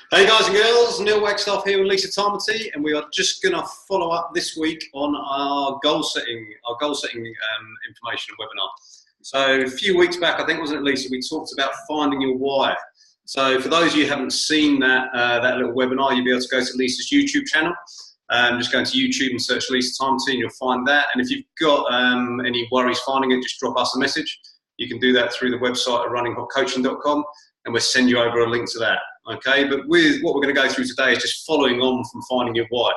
Hey guys and girls, Neil Wagstaff here with Lisa Tamati, and we are just going to follow up this week on our goal setting information and webinar. So a few weeks back, I think, wasn't it, Lisa, we talked about finding your why. So for those of you who haven't seen that little webinar, you'll be able to go to Lisa's YouTube channel. Just go into YouTube and search Lisa Tamati and you'll find that. And if you've got any worries finding it, just drop us a message. You can do that through the website at runninghotcoaching.com, and we'll send you over a link to that. Okay, but with what we're going to go through today is just following on from finding your why.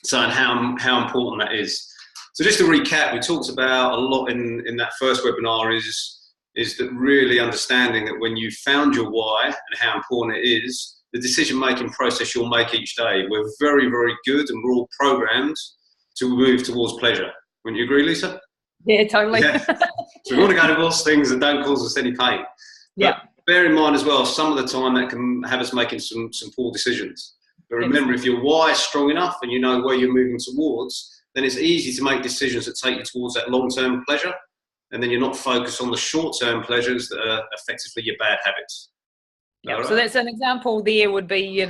So, and how important that is. So just to recap, we talked about a lot in that first webinar is that really understanding that when you found your why and how important it is, the decision-making process you'll make each day, we're very, very good and we're all programmed to move towards pleasure. Wouldn't you agree, Lisa? Yeah, totally. Yeah. So we want to go towards things that don't cause us any pain. Yeah. Bear in mind as well, some of the time that can have us making some poor decisions. But remember, if your why is strong enough and you know where you're moving towards, then it's easy to make decisions that take you towards that long-term pleasure. And then you're not focused on the short-term pleasures that are effectively your bad habits. Yeah. Right? So that's an example there would be,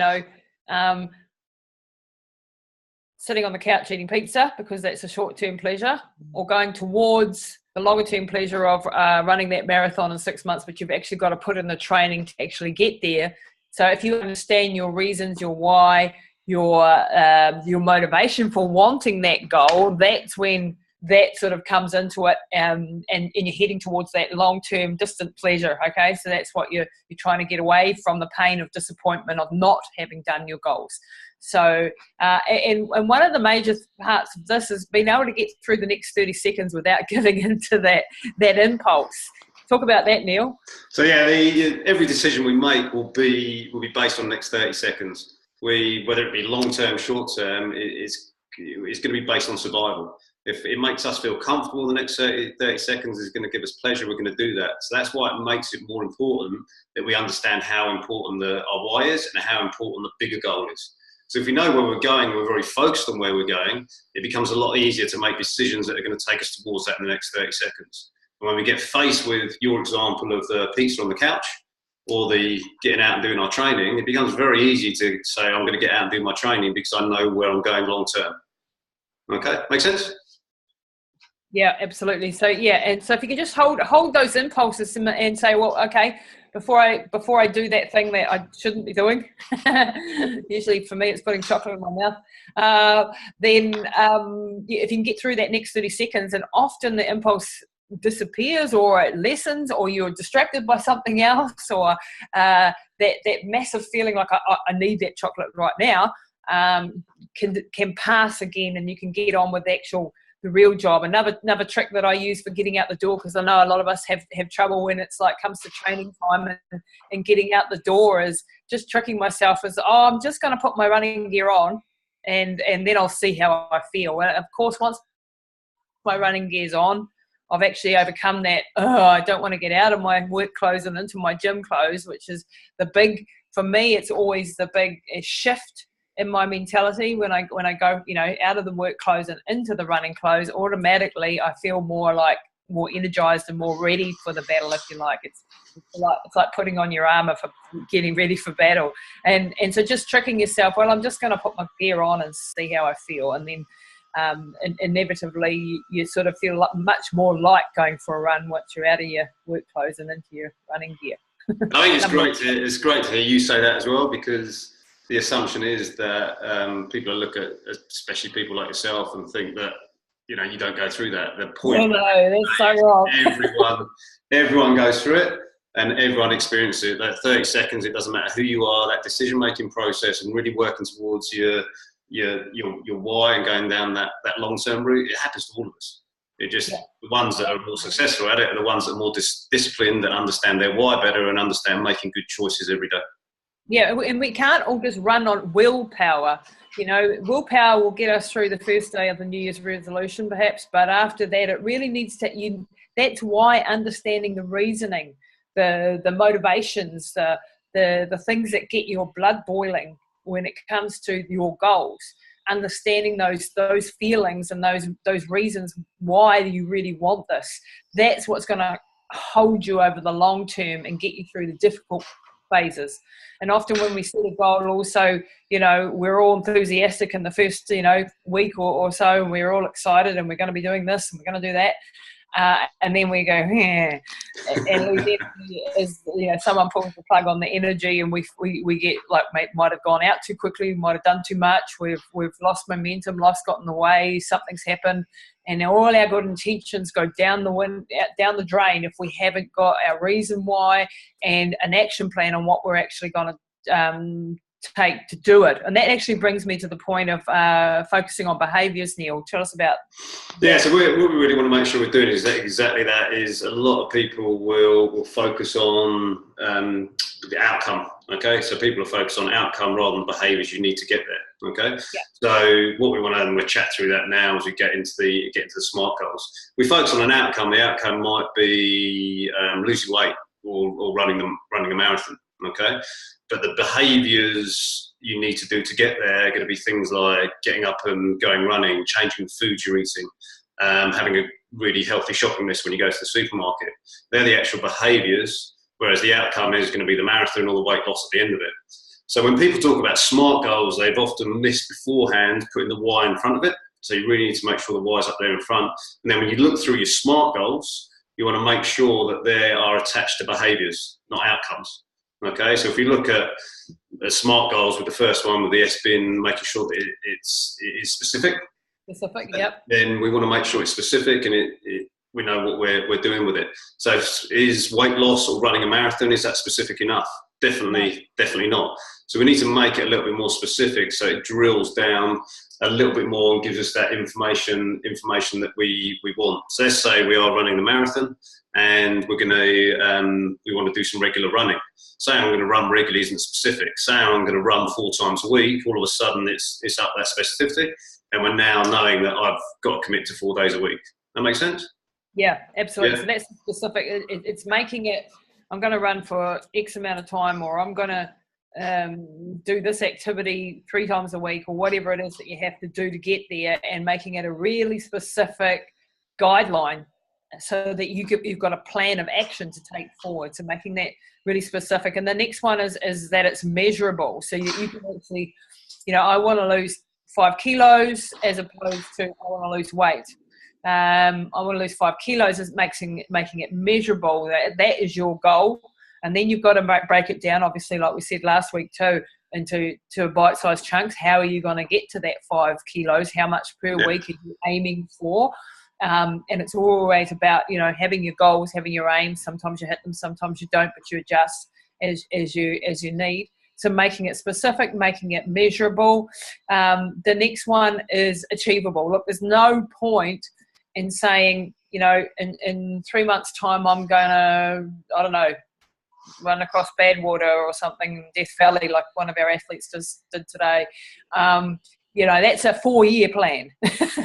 sitting on the couch eating pizza because that's a short-term pleasure, or going towards the longer-term pleasure of running that marathon in 6 months, but you've actually got to put in the training to actually get there. So if you understand your reasons, your why, your motivation for wanting that goal, that's when that sort of comes into it, and you're heading towards that long-term distant pleasure. Okay, so that's what you're trying to get away from, the pain of disappointment of not having done your goals. So and one of the major parts of this is being able to get through the next 30 seconds without giving into that impulse. Talk about that, Neil. So yeah, every decision we make will be based on the next 30 seconds. Whether it be long-term, short-term, it's going to be based on survival. If it makes us feel comfortable, the next 30 seconds is going to give us pleasure, we're going to do that. So that's why it makes it more important that we understand how important our why is and how important the bigger goal is. So if we know where we're going, we're very focused on where we're going, it becomes a lot easier to make decisions that are going to take us towards that in the next 30 seconds. And when we get faced with your example of the pizza on the couch or the getting out and doing our training, it becomes very easy to say, I'm going to get out and do my training because I know where I'm going long term. Okay, make sense? Yeah, absolutely. So yeah, and so if you can just hold those impulses and say, well, okay, before I do that thing that I shouldn't be doing, usually for me it's putting chocolate in my mouth, then if you can get through that next 30 seconds, and often the impulse disappears or it lessens, or you're distracted by something else, or that massive feeling like I need that chocolate right now can pass again, and you can get on with the real job. Another trick that I use for getting out the door, because I know a lot of us have trouble when it's like comes to training time and getting out the door, is just tricking myself as, I'm just going to put my running gear on and then I'll see how I feel. And of course, once my running gear's on, I've actually overcome that, I don't want to get out of my work clothes and into my gym clothes, which is for me, it's always the big shift in my mentality. When I go, out of the work clothes and into the running clothes, automatically I feel more energized and more ready for the battle, if you like. It's like putting on your armor for getting ready for battle. And so just tricking yourself, well, I'm just going to put my gear on and see how I feel. And then inevitably you sort of feel much more like going for a run once you're out of your work clothes and into your running gear. I think it's great to hear you say that as well, because the assumption is that people look at, especially people like yourself, and think that you don't go through that. The point, that's so wrong. Everyone goes through it, and everyone experiences it. That 30 seconds, it doesn't matter who you are. That decision-making process and really working towards your why and going down that long-term route, it happens to all of us. The ones that are more successful at it are the ones that are more disciplined, that understand their why better and understand making good choices every day. Yeah, and we can't all just run on willpower. Willpower will get us through the first day of the New Year's resolution, perhaps, but after that, it really needs to. That's why understanding the reasoning, the motivations, the things that get your blood boiling when it comes to your goals, understanding those feelings and those reasons why you really want this. That's what's going to hold you over the long term and get you through the difficult phases. And often when we set a goal also, you know, we're all enthusiastic in the first, you know, week or so, and we're all excited and we're going to be doing this and we're going to do that. And then we go, yeah. And then, as you know, someone pulls the plug on the energy, and we get like, might have gone out too quickly, might have done too much. We've lost momentum, life's got in the way, something's happened, and all our good intentions go down down the drain if we haven't got our reason why and an action plan on what we're actually going to take to do it. And that actually brings me to the point of focusing on behaviours. Neil, tell us about that. Yeah, so what we really want to make sure we're doing is exactly that. Is a lot of people will focus on the outcome. Okay, so people are focused on outcome rather than behaviours you need to get there. Okay, yeah. So what we want to, and we'll chat through that now as we get into the SMART goals. We focus on an outcome. The outcome might be losing weight or running a marathon. Okay, but the behaviours you need to do to get there are going to be things like getting up and going running, changing the food you're eating, having a really healthy shopping list when you go to the supermarket. They're the actual behaviours, whereas the outcome is going to be the marathon or the weight loss at the end of it. So when people talk about SMART goals, they've often missed beforehand putting the why in front of it. So you really need to make sure the why's up there in front. And then when you look through your SMART goals, you want to make sure that they are attached to behaviours, not outcomes. Okay, so if we look at SMART goals with the first one, with the S being making sure that it is specific. Specific, yep. Then we want to make sure it's specific and we know what we're doing with it. So is weight loss or running a marathon, is that specific enough? Definitely not. So we need to make it a little bit more specific so it drills down a little bit more and gives us that information that we want. So let's say we are running the marathon and we're going to we want to do some regular running. Saying I'm going to run regularly isn't specific. Saying I'm going to run 4 times a week, all of a sudden it's up that specificity, and we're now knowing that I've got to commit to 4 days a week. That makes sense? Yeah, absolutely. Yeah. So that's specific. It's making it, I'm going to run for X amount of time, or I'm going to do this activity 3 times a week, or whatever it is that you have to do to get there, and making it a really specific guideline so that you've got a plan of action to take forward. So making that really specific. And the next one is that it's measurable. So you can actually, you know, I want to lose 5 kilos as opposed to I want to lose weight. I want to lose 5 kilos is making it measurable. That is your goal. And then you've got to break it down, obviously, like we said last week too, into bite-sized chunks. How are you going to get to that 5 kilos? How much per week are you aiming for? And it's always about, you know, having your goals, having your aims. Sometimes you hit them, sometimes you don't, but you adjust as you need. So making it specific, making it measurable. The next one is achievable. Look, there's no point in saying, you know, in 3 months' time, I'm going to, I don't know, run across Badwater or something, Death Valley, like one of our athletes did today. You know, that's a 4-year plan.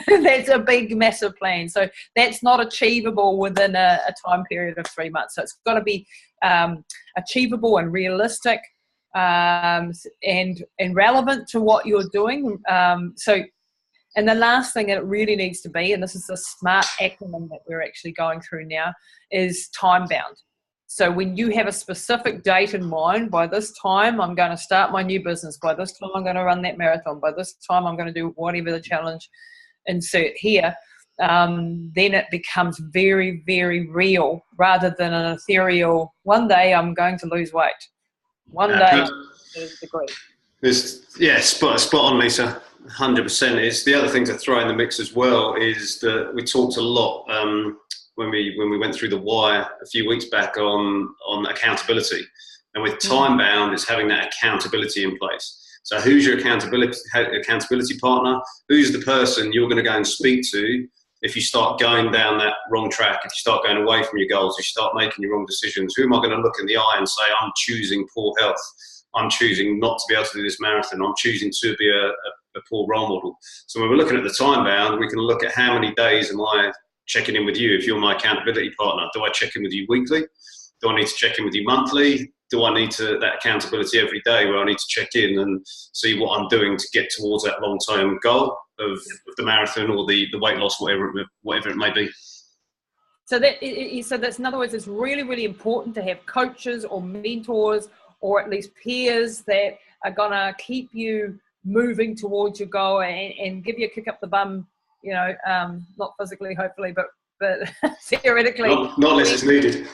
That's a big, massive plan. So that's not achievable within a time period of 3 months. So it's got to be achievable and realistic and relevant to what you're doing. And the last thing that it really needs to be, and this is the SMART acronym that we're actually going through now, is time bound. So when you have a specific date in mind, by this time I'm going to start my new business, by this time I'm going to run that marathon, by this time I'm going to do whatever the challenge, insert here, then it becomes very, very real rather than an ethereal, one day I'm going to lose weight. One day I'm going to get a degree. Spot on, Lisa. 100%. It's the other thing to throw in the mix as well is that we talked a lot when we went through the why a few weeks back on accountability, and with time bound, it's having that accountability in place. So who's your accountability partner? Who's the person you're going to go and speak to if you start going down that wrong track, if you start going away from your goals, if you start making your wrong decisions? Who am I going to look in the eye and say, I'm choosing poor health, I'm choosing not to be able to do this marathon, I'm choosing to be a poor role model? So when we're looking at the time bound, we can look at how many days am I checking in with you. If you're my accountability partner, do I check in with you weekly? Do I need to check in with you monthly? Do I need that accountability every day where I need to check in and see what I'm doing to get towards that long-term goal of the marathon or the weight loss, whatever it may be? So that's, in other words, it's really, really important to have coaches or mentors or at least peers that are gonna keep you moving towards your goal and give you a kick up the bum, you know, not physically, hopefully, but theoretically. Not unless it's needed.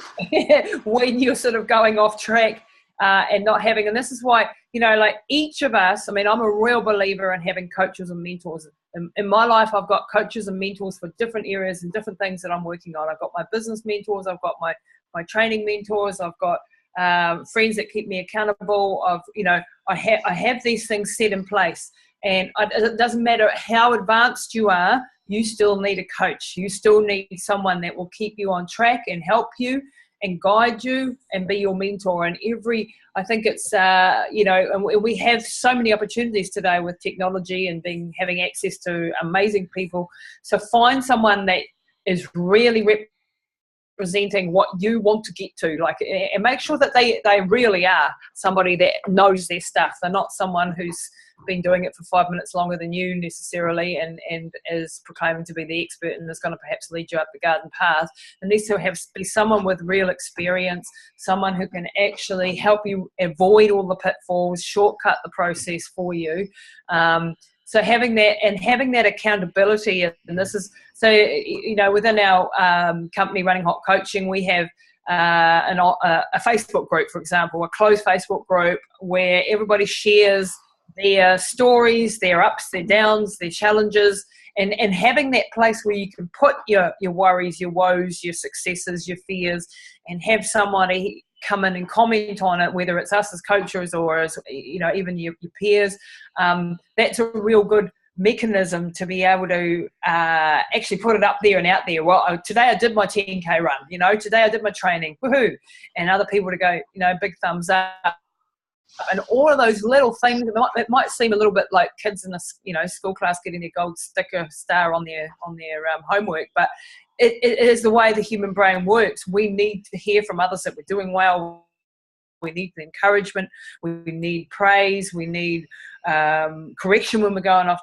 When you're sort of going off track and not having, and this is why, you know, like each of us, I mean, I'm a real believer in having coaches and mentors. In my life, I've got coaches and mentors for different areas and different things that I'm working on. I've got my business mentors, I've got my training mentors, I've got friends that keep me accountable. I have these things set in place, and it doesn't matter how advanced you are, you still need a coach. You still need someone that will keep you on track and help you and guide you and be your mentor. And I think it's, and we have so many opportunities today with technology and having access to amazing people. So find someone that is really representing what you want to get to, like, and make sure that they really are somebody that knows their stuff. They're not someone who's been doing it for 5 minutes longer than you necessarily and is proclaiming to be the expert and is going to perhaps lead you up the garden path. It needs to be someone with real experience, someone who can actually help you avoid all the pitfalls, shortcut the process for you. So having that accountability, and this is, so, you know, within our company Running Hot Coaching, we have a Facebook group, for example, a closed Facebook group where everybody shares their stories, their ups, their downs, their challenges, and having that place where you can put your worries, your woes, your successes, your fears, and have somebody come in and comment on it, whether it's us as coaches or as, you know, even your peers. That's a real good mechanism to be able to actually put it up there and out there. Well, today I did my 10K run, you know, today I did my training, woohoo, and other people to go, you know, big thumbs up. And all of those little things, it might seem a little bit like kids in a, you know, school class getting their gold sticker star on their homework, but it is the way the human brain works. We need to hear from others that we're doing well. We need the encouragement. We need praise. We need correction when we're going off.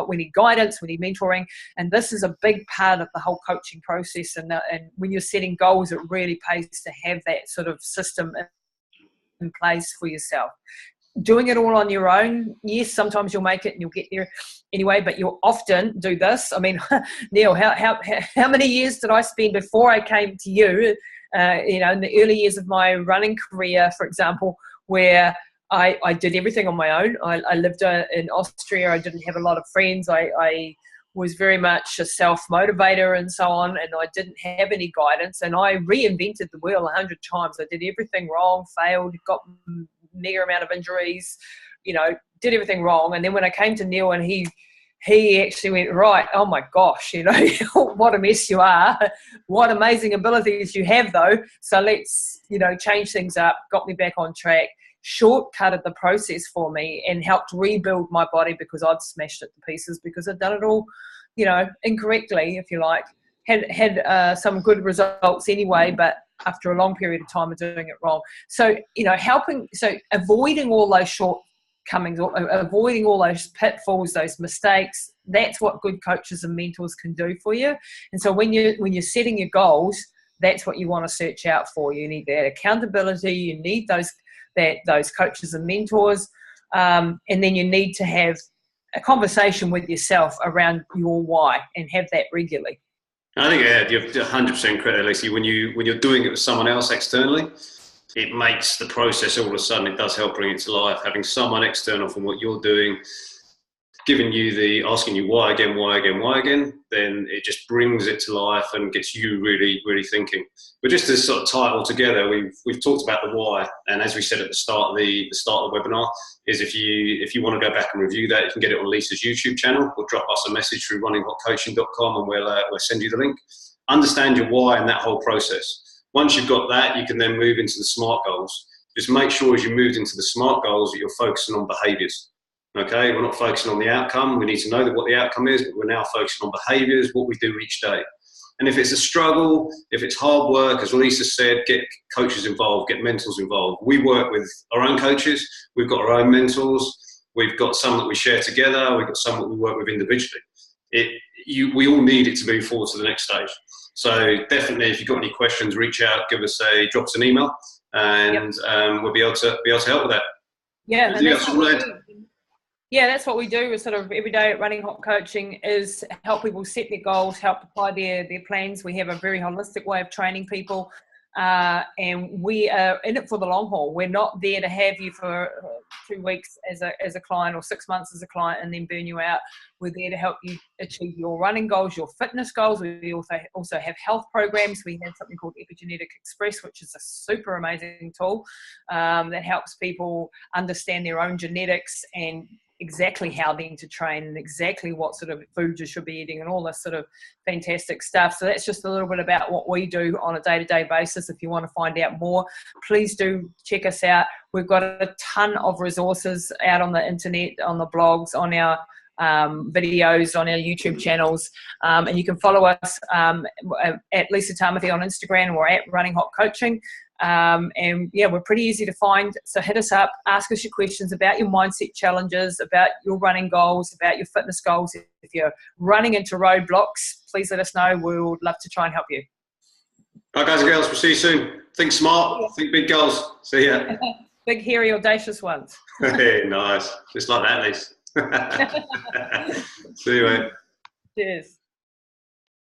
We need guidance. We need mentoring. And this is a big part of the whole coaching process. And when you're setting goals, it really pays to have that sort of system in place for yourself. Doing it all on your own, yes, sometimes you'll make it and you'll get there anyway, but you'll often do this. I mean, Neil, how many years did I spend before I came to you, you know, in the early years of my running career, for example, where I did everything on my own. I lived in Austria. I didn't have a lot of friends. I was very much a self-motivator and so on, and I didn't have any guidance, and I reinvented the wheel 100 times. I did everything wrong, failed, got mega amount of injuries, you know, did everything wrong. And then when I came to Neil, and he actually went, right, oh my gosh, you know, what a mess you are, what amazing abilities you have though, so let's, you know, change things up, got me back on track, shortcutted the process for me and helped rebuild my body, because I'd smashed it to pieces because I'd done it all, you know, incorrectly, if you like. Had some good results anyway, but after a long period of time of doing it wrong. So, you know, avoiding all those shortcomings, avoiding all those pitfalls, those mistakes, that's what good coaches and mentors can do for you. And so when you're setting your goals, that's what you want to search out for. You need that accountability, you need those coaches and mentors, and then you need to have a conversation with yourself around your why and have that regularly. I think you're 100% correct, Lacey. When you're doing it with someone else externally, it makes the process, all of a sudden, it does help bring it to life. Having someone external from what you're doing, asking you why again, then it just brings it to life and gets you really, really thinking. But just to sort of tie it all together, we've talked about the why, and as we said at the start of the webinar, is if you want to go back and review that, you can get it on Lisa's YouTube channel, or drop us a message through runninghotcoaching.com and we'll send you the link. Understand your why in that whole process. Once you've got that, you can then move into the SMART goals. Just make sure as you move into the SMART goals that you're focusing on behaviours. Okay, we're not focusing on the outcome. We need to know what the outcome is, but we're now focusing on behaviours, what we do each day. And if it's a struggle, if it's hard work, as Lisa said, get coaches involved, get mentors involved. We work with our own coaches. We've got our own mentors. We've got some that we share together. We've got some that we work with individually. We all need it to move forward to the next stage. So definitely, if you've got any questions, reach out, drop us an email, and we'll be able to help with that. Yeah, and that's what we do. Yeah, that's what we do is sort of every day at Running Hot Coaching is help people set their goals, help apply their plans. We have a very holistic way of training people, and we are in it for the long haul. We're not there to have you for 2 weeks as a client or 6 months as a client and then burn you out. We're there to help you achieve your running goals, your fitness goals. We also have health programs. We have something called Epigenetic Express, which is a super amazing tool that helps people understand their own genetics and exactly how then to train and exactly what sort of food you should be eating and all this sort of fantastic stuff. So that's just a little bit about what we do on a day-to-day basis. If you want to find out more, please do check us out. We've got a ton of resources out on the internet, on the blogs, on our videos, on our YouTube channels, and you can follow us at Lisa Tamati on Instagram or at Running Hot Coaching. And yeah, we're pretty easy to find. So hit us up, ask us your questions about your mindset challenges, about your running goals, about your fitness goals. If you're running into roadblocks, please let us know. We would love to try and help you. All right, guys and girls, we'll see you soon. Think smart, think big goals. See ya. Big, hairy, audacious ones. Hey, nice. Just like that, Lisa. See you, mate. Cheers.